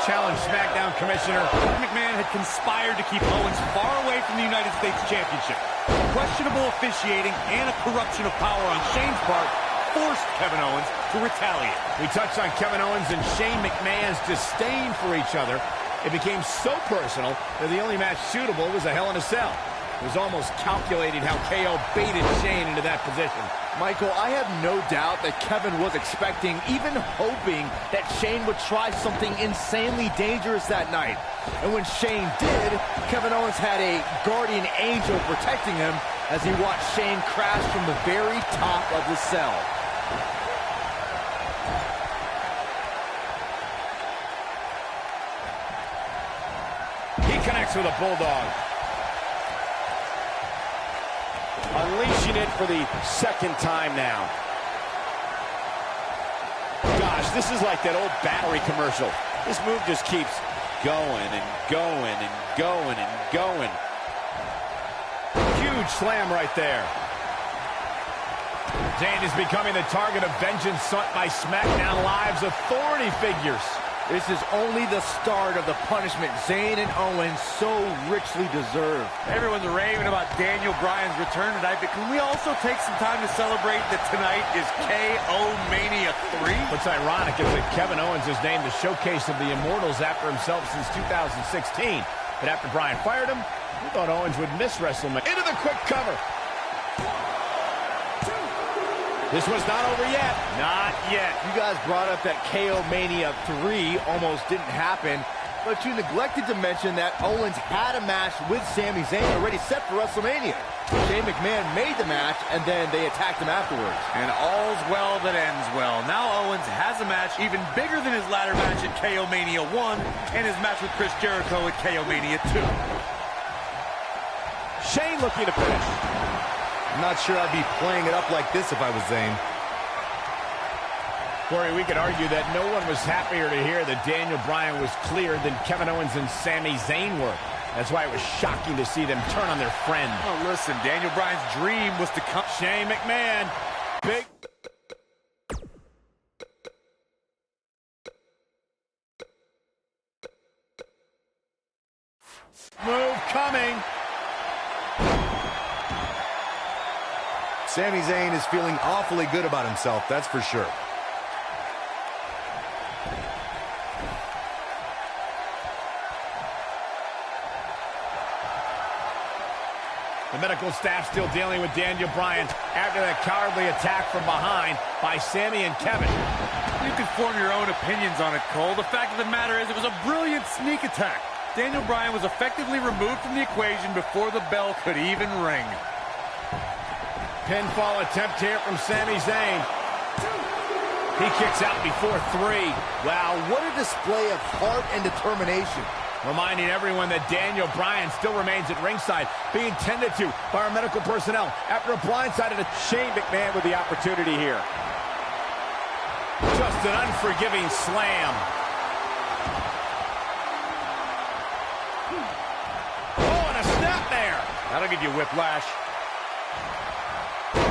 challenge SmackDown Commissioner. McMahon had conspired to keep Owens far away from the United States Championship. Questionable officiating and a corruption of power on Shane's part forced Kevin Owens to retaliate. We touched on Kevin Owens and Shane McMahon's disdain for each other. It became so personal that the only match suitable was a Hell in a Cell. It was almost calculated how KO baited Shane into that position. Michael, I have no doubt that Kevin was expecting, even hoping, that Shane would try something insanely dangerous that night. And when Shane did, Kevin Owens had a guardian angel protecting him as he watched Shane crash from the very top of the cell. He connects with a bulldog. Unleashing it for the second time now. Gosh, this is like that old battery commercial. This move just keeps going and going and going and going. Huge slam right there. Zayn is becoming the target of vengeance sought by SmackDown Live's authority figures. This is only the start of the punishment Zayn and Owens so richly deserve. Everyone's raving about Daniel Bryan's return tonight, but can we also take some time to celebrate that tonight is KO Mania 3? What's ironic is that Kevin Owens is named the showcase of the Immortals after himself since 2016. But after Bryan fired him, we thought Owens would miss WrestleMania. Into the quick cover. This was not over yet. Not yet. You guys brought up that KO Mania 3 almost didn't happen, but you neglected to mention that Owens had a match with Sami Zayn already set for WrestleMania. Shane McMahon made the match, and then they attacked him afterwards. And all's well that ends well. Now Owens has a match even bigger than his ladder match at KO Mania 1 and his match with Chris Jericho at KO Mania 2. Shane looking to finish. I'm not sure I'd be playing it up like this if I was Zayn. Corey, we could argue that no one was happier to hear that Daniel Bryan was cleared than Kevin Owens and Sami Zayn were. That's why it was shocking to see them turn on their friend. Oh, listen, Daniel Bryan's dream was to come. Shane McMahon, big. Move coming. Sami Zayn is feeling awfully good about himself, that's for sure. The medical staff still dealing with Daniel Bryan after that cowardly attack from behind by Sami and Kevin. You can form your own opinions on it, Cole. The fact of the matter is it was a brilliant sneak attack. Daniel Bryan was effectively removed from the equation before the bell could even ring. Pinfall attempt here from Sami Zayn. He kicks out before 3. Wow, what a display of heart and determination. Reminding everyone that Daniel Bryan still remains at ringside, being tended to by our medical personnel after a blindsided Shane McMahon with the opportunity here. Just an unforgiving slam. Oh, and a snap there. That'll give you whiplash.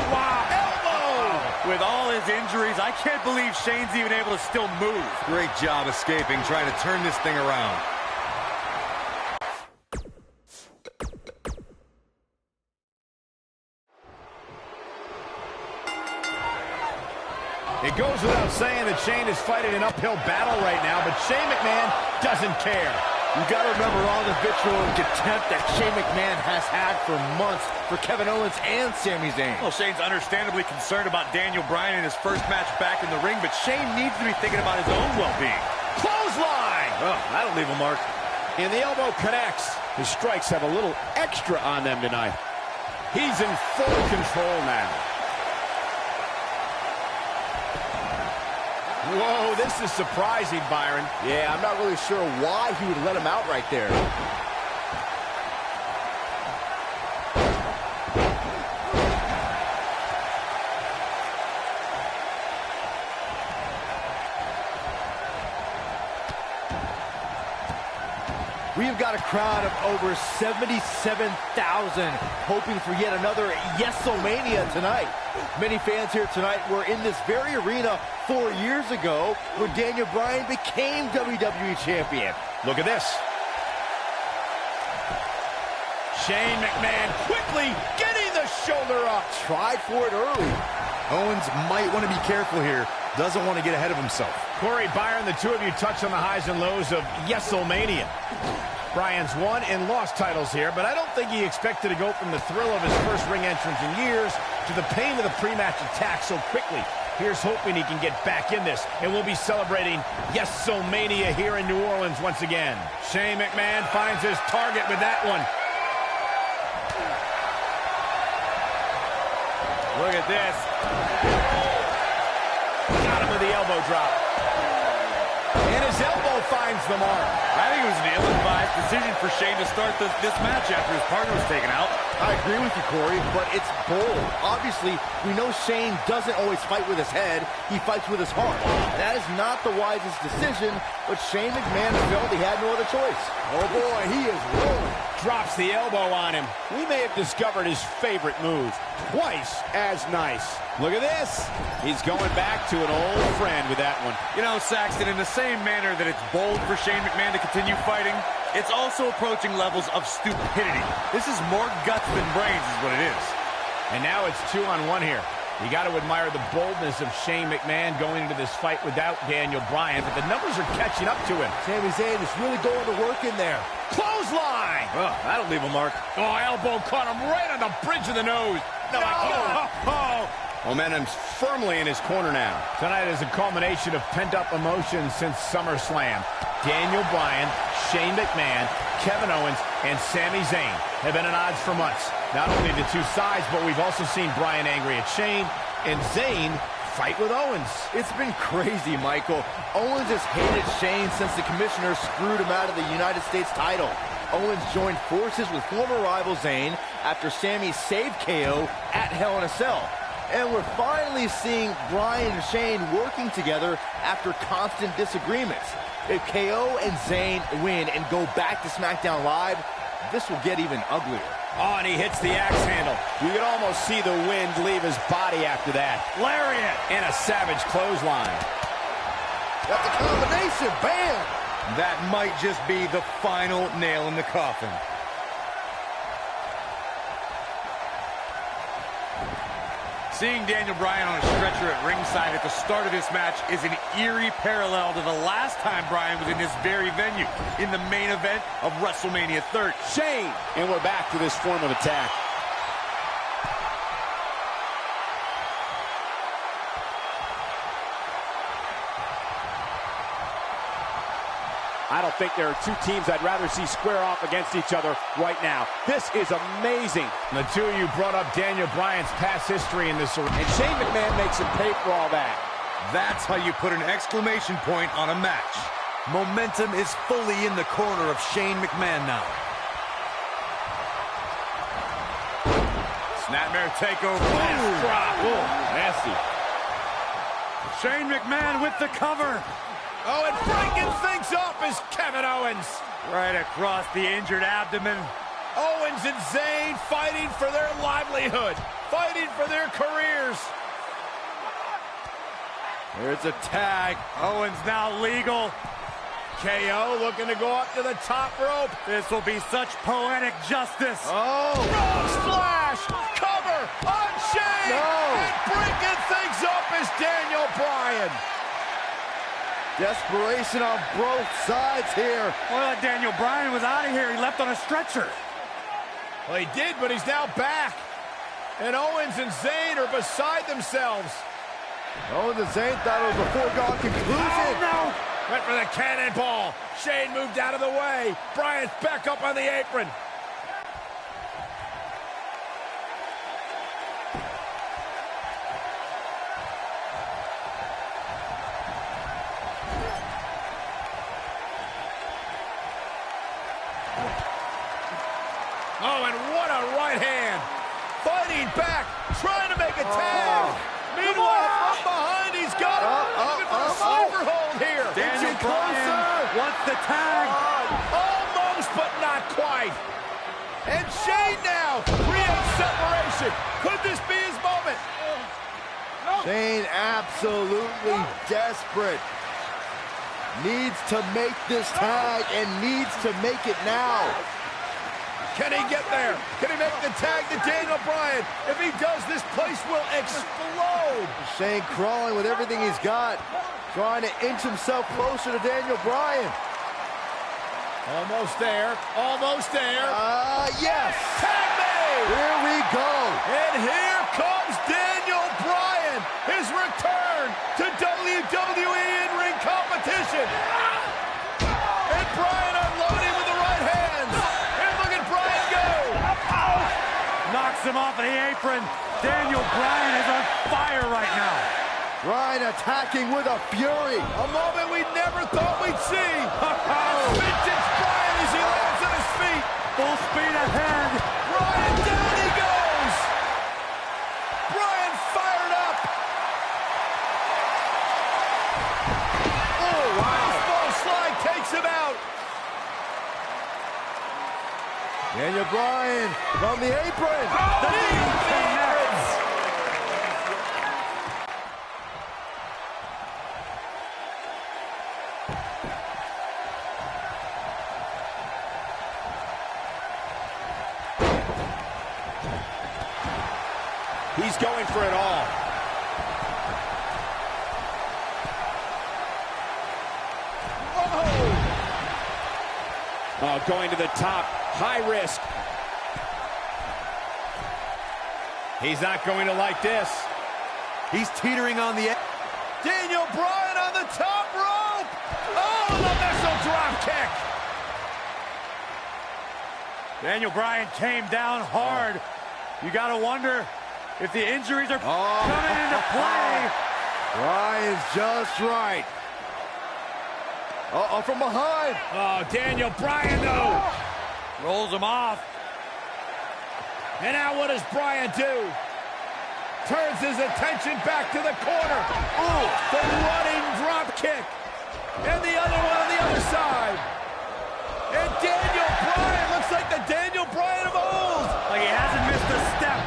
Wow, elbow! With all his injuries, I can't believe Shane's even able to still move. Great job escaping, trying to turn this thing around. It goes without saying that Shane is fighting an uphill battle right now, but Shane McMahon doesn't care. You got to remember all the vitriol and contempt that Shane McMahon has had for months for Kevin Owens and Sami Zayn. Well, Shane's understandably concerned about Daniel Bryan in his first match back in the ring, but Shane needs to be thinking about his own well-being. Clothesline! Oh, that'll leave a mark. And the elbow connects. His strikes have a little extra on them tonight. He's in full control now. Whoa, this is surprising, Byron. Yeah, I'm not really sure why he would let him out right there. We've got got a crowd of over 77,000 hoping for yet another Yes-O-Mania tonight. Many fans here tonight were in this very arena 4 years ago when Daniel Bryan became WWE Champion. Look at this. Shane McMahon quickly getting the shoulder up. Tried for it early. Owens might want to be careful here. Doesn't want to get ahead of himself. Corey, Byron, the two of you touched on the highs and lows of Yes-O-Mania. Bryan's won and lost titles here, but I don't think he expected to go from the thrill of his first ring entrance in years to the pain of the pre-match attack so quickly. Here's hoping he can get back in this, and we'll be celebrating Yes-O-Mania here in New Orleans once again. Shane McMahon finds his target with that one. Look at this. Got him with the elbow drop. And his elbow finds the mark. I think it was an ill-advised decision for Shane to start this match after his partner was taken out. I agree with you, Corey, but it's bold. Obviously, we know Shane doesn't always fight with his head. He fights with his heart. That is not the wisest decision, but Shane McMahon felt he had no other choice. Oh, boy, he is rolling. Drops the elbow on him. We may have discovered his favorite move. Twice as nice. Look at this. He's going back to an old friend with that one. You know, Saxton, in the same manner that it's bold for Shane McMahon to continue fighting, it's also approaching levels of stupidity. This is more guts than brains is what it is. And now it's 2-on-1 here. You got to admire the boldness of Shane McMahon going into this fight without Daniel Bryan, but the numbers are catching up to him. Sami Zayn is really going to work in there. Clothesline! Oh, that'll leave a mark. Oh, elbow caught him right on the bridge of the nose. No, my God. Momentum's firmly in his corner now. Tonight is a culmination of pent-up emotions since SummerSlam. Daniel Bryan, Shane McMahon, Kevin Owens, and Sami Zayn have been at odds for months. Not only the two sides, but we've also seen Bryan angry at Shane and Zayn fight with Owens. It's been crazy, Michael. Owens has hated Shane since the commissioner screwed him out of the United States title. Owens joined forces with former rival Zayn after Sami saved KO at Hell in a Cell. And we're finally seeing Bryan and Shane working together after constant disagreements. If KO and Zayn win and go back to SmackDown Live, this will get even uglier. Oh, and he hits the axe handle. You can almost see the wind leave his body after that. Lariat! And a savage clothesline. That's a combination, bam! That might just be the final nail in the coffin. Seeing Daniel Bryan on a stretcher at ringside at the start of this match is an eerie parallel to the last time Bryan was in this very venue, in the main event of WrestleMania 30. Shane! And we're back to this form of attack. I don't think there are two teams I'd rather see square off against each other right now. This is amazing. The two of you brought up Daniel Bryan's past history in this arena. And Shane McMahon makes him pay for all that. That's how you put an exclamation point on a match. Momentum is fully in the corner of Shane McMahon now. Snapmare takeover. Last drop. Ooh, nasty. Shane McMahon with the cover. Oh, and breaking things up is Kevin Owens. Right across the injured abdomen. Owens and Zayn fighting for their livelihood, fighting for their careers. There's a tag. Owens now legal. KO looking to go up to the top rope. This will be such poetic justice. Oh! Frog splash! Cover on Shane! No! And breaking things up is Daniel Bryan. Desperation on both sides here. Well, Daniel Bryan was out of here. He left on a stretcher. Well, he did, but he's now back. And Owens and Zayn are beside themselves. Owens and Zayn thought it was a foregone conclusion. Oh, no! Went for the cannonball. Shane moved out of the way. Bryan's back up on the apron. Oh, and what a right hand. Fighting back, trying to make a tag. Meanwhile, from behind, he's got him. Looking for a sleeper hold here. Daniel Bryan wants the tag. Almost, but not And Shane now creates separation. Could this be his moment? Shane absolutely desperate. Needs to make this tag and needs to make it now. Can he get there? Can he make the tag to Daniel Bryan? If he does, this place will explode. Shane crawling with everything he's got, trying to inch himself closer to Daniel Bryan. Almost there. Almost there. Yes. Tag made. Here we go. And here comes Daniel Bryan. His return to WWE in-ring competition. And Bryan unloading with the right hands. And look at Bryan go. Knocks him off of the apron. Daniel Bryan is on fire right now. Bryan attacking with a fury. A moment we never thought we'd see. Vintage Bryan as he lands on his feet. Full speed ahead. Bryan, down he goes. Bryan fired up. Oh, wow. Baseball slide takes him out. Daniel Bryan from the apron. The knee connects. He's going for it all. Whoa! Oh, going to the top. High risk. He's not going to like this. He's teetering on the edge. Daniel Bryan on the top rope. Oh, the missile drop kick. Daniel Bryan came down hard. You got to wonder if the injuries are coming into play. Bryan's just right. Uh-oh, from behind. Oh, Daniel Bryan, though. Rolls him off. And now what does Bryan do? Turns his attention back to the corner. Ooh, the running drop kick. And the other one on the other side. And Daniel Bryan looks like the Daniel Bryan of old. Like he hasn't missed a step.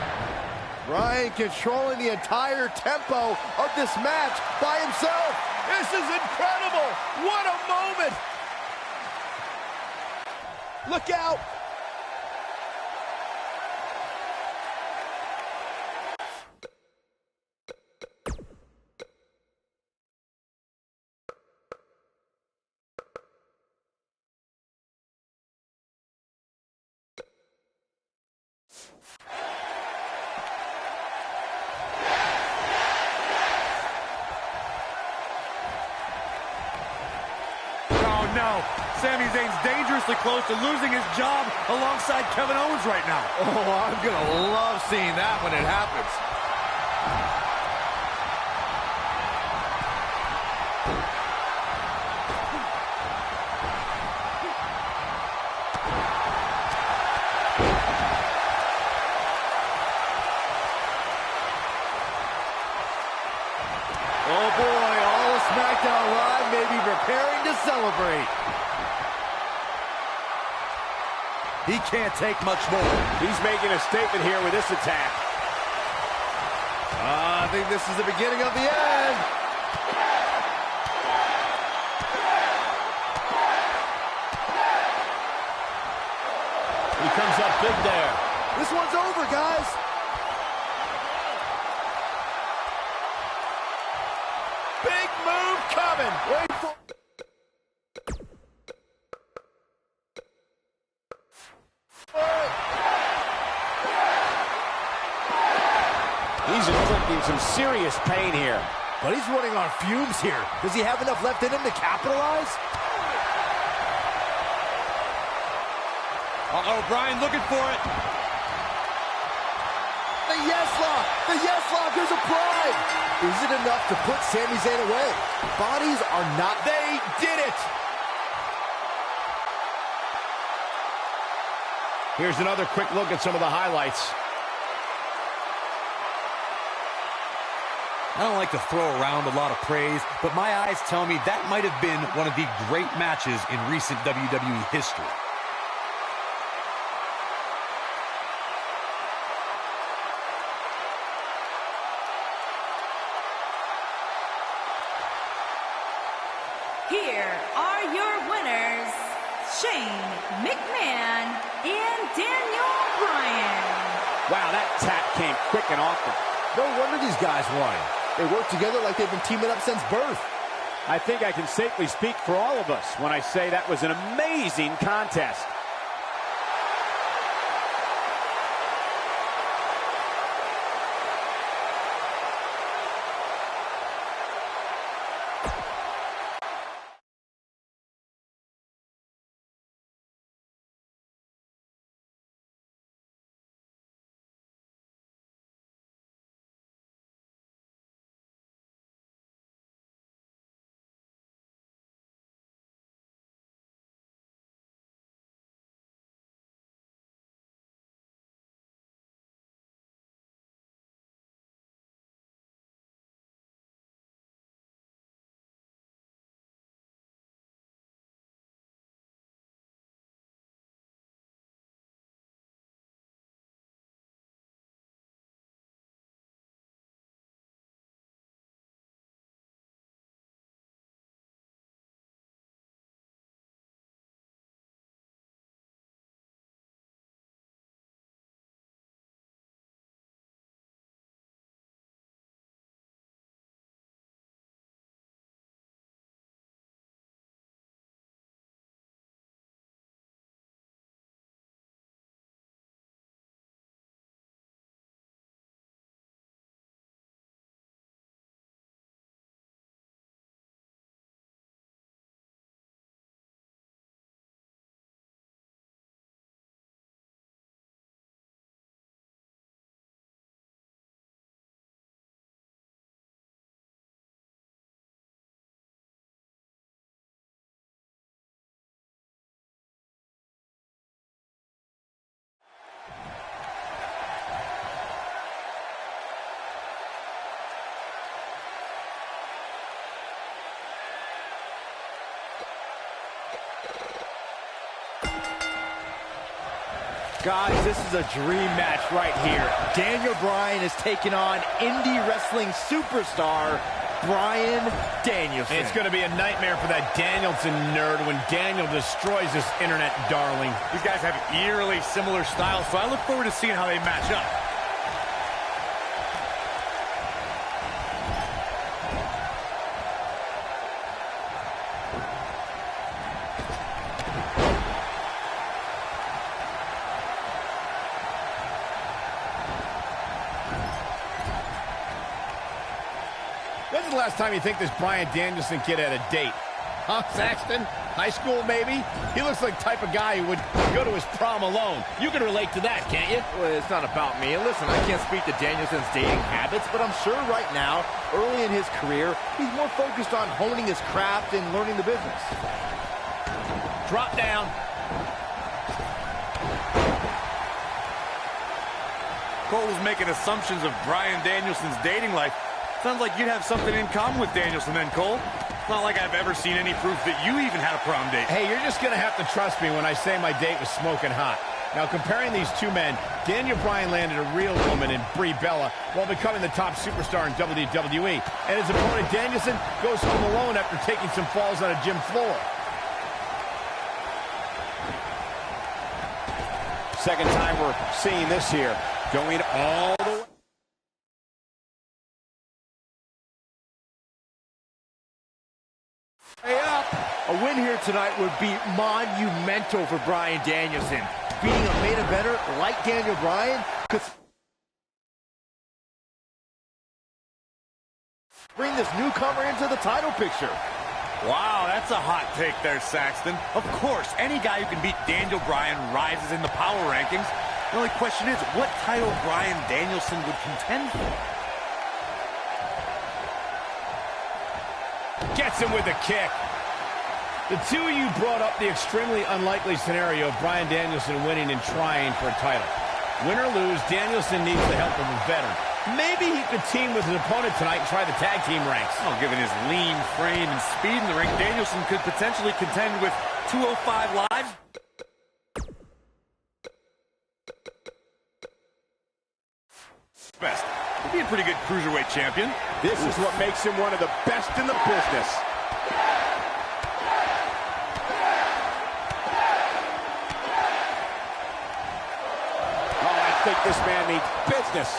Bryan controlling the entire tempo of this match by himself. This is incredible. What a moment. Look out. No, Sami Zayn's dangerously close to losing his job alongside Kevin Owens right now. Oh, I'm gonna love seeing that when it happens. Oh boy, all of SmackDown Live may be preparing to celebrate. He can't take much more. He's making a statement here with this attack. I think this is the beginning of the end. He comes up big there. This one's over, guys. Big move coming. Wait for... He's inflicting some serious pain here. But he's running on fumes here. Does he have enough left in him to capitalize? Uh-oh, Bryan looking for it. The yes lock! The yes lock is applied! Is it enough to put Sami Zayn away? Bodies are not... They did it! Here's another quick look at some of the highlights. I don't like to throw around a lot of praise, but my eyes tell me that might have been one of the great matches in recent WWE history. Here are your winners, Shane McMahon and Daniel Bryan. Wow, that tap came quick and often. No wonder these guys won. They work together like they've been teaming up since birth. I think I can safely speak for all of us when I say that was an amazing contest. Guys, this is a dream match right here. Daniel Bryan is taking on indie wrestling superstar Bryan Danielson. It's going to be a nightmare for that Danielson nerd when Daniel destroys this internet darling. These guys have eerily similar styles, so I look forward to seeing how they match up. When's the last time you think this Bryan Danielson kid had a date? Huh, Saxton? High school, maybe? He looks like the type of guy who would go to his prom alone. You can relate to that, can't you? Well, it's not about me. And listen, I can't speak to Danielson's dating habits, but I'm sure right now, early in his career, he's more focused on honing his craft and learning the business. Drop down. Cole was making assumptions of Bryan Danielson's dating life. Sounds like you'd have something in common with Danielson then, Cole. It's not like I've ever seen any proof that you even had a prom date. Hey, you're just going to have to trust me when I say my date was smoking hot. Now, comparing these two men, Daniel Bryan landed a real woman in Brie Bella while becoming the top superstar in WWE. And his opponent, Danielson, goes home alone after taking some falls on a gym floor. Second time we're seeing this here. Going all the way. A win here tonight would be monumental for Bryan Danielson. Beating a main eventer like Daniel Bryan could bring this newcomer into the title picture. Wow, that's a hot take there, Saxton. Of course, any guy who can beat Daniel Bryan rises in the power rankings. The only question is, what title Bryan Danielson would contend for? Gets him with a kick. The two of you brought up the extremely unlikely scenario of Bryan Danielson winning and trying for a title. Win or lose, Danielson needs the help of a veteran. Maybe he could team with his opponent tonight and try the tag team ranks. Oh, given his lean frame and speed in the ring, Danielson could potentially contend with 205 Live. Best. He'd be a pretty good cruiserweight champion. This is what makes him one of the best in the business. think this man means business.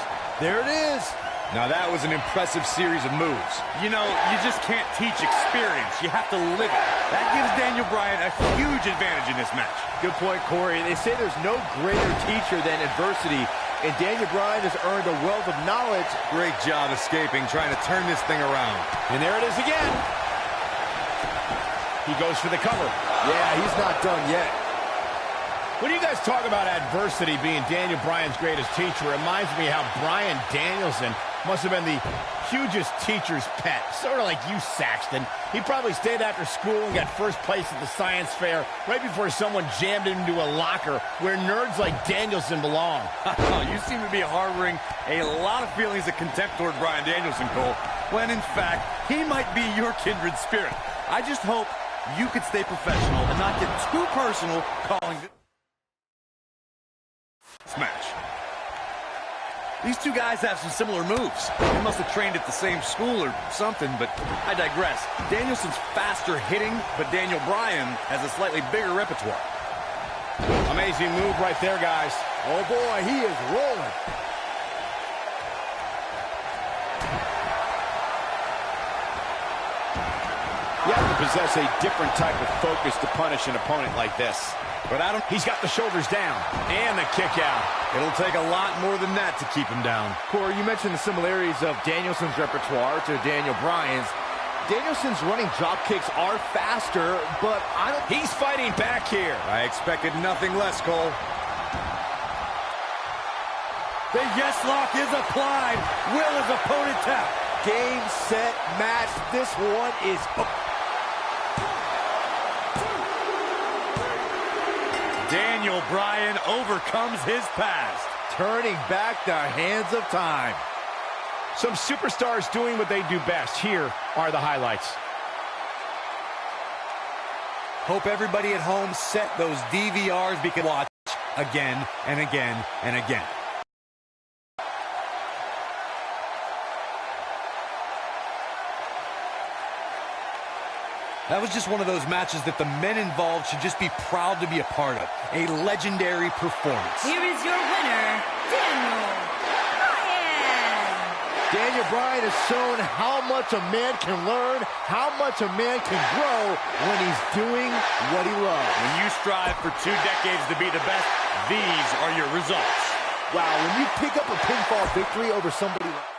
There it is. Now that was an impressive series of moves. You know, you just can't teach experience. You have to live it. That gives Daniel Bryan a huge advantage in this match. Good point, Corey. They say there's no greater teacher than adversity, and Daniel Bryan has earned a wealth of knowledge. Great job escaping, trying to turn this thing around. And there it is again. He goes for the cover. Yeah, he's not done yet. When you guys talk about adversity being Daniel Bryan's greatest teacher, it reminds me how Bryan Danielson must have been the hugest teacher's pet. Sort of like you, Saxton. He probably stayed after school and got first place at the science fair right before someone jammed him into a locker where nerds like Danielson belong. You seem to be harboring a lot of feelings of contempt toward Bryan Danielson, Cole, when in fact, he might be your kindred spirit. I just hope you could stay professional and not get too personal calling this match. These two guys have some similar moves. They must have trained at the same school or something, but I digress. Danielson's faster hitting, but Daniel Bryan has a slightly bigger repertoire. Amazing move right there, guys. Oh, boy, he is rolling. You have to possess a different type of focus to punish an opponent like this. But he's got the shoulders down and the kick out. It'll take a lot more than that to keep him down. Corey, you mentioned the similarities of Danielson's repertoire to Daniel Bryan's. Danielson's running drop kicks are faster, but He's fighting back here. I expected nothing less, Cole. The yes lock is applied. Will his opponent tap? Game, set, match. This one is... Daniel Bryan overcomes his past. turning back the hands of time. Some superstars doing what they do best. Here are the highlights. Hope everybody at home set those DVRs because watch again and again and again. That was just one of those matches that the men involved should just be proud to be a part of. A legendary performance. Here is your winner, Daniel Bryan. Daniel Bryan has shown how much a man can learn, how much a man can grow when he's doing what he loves. When you strive for 2 decades to be the best, these are your results. Wow, when you pick up a pinfall victory over somebody like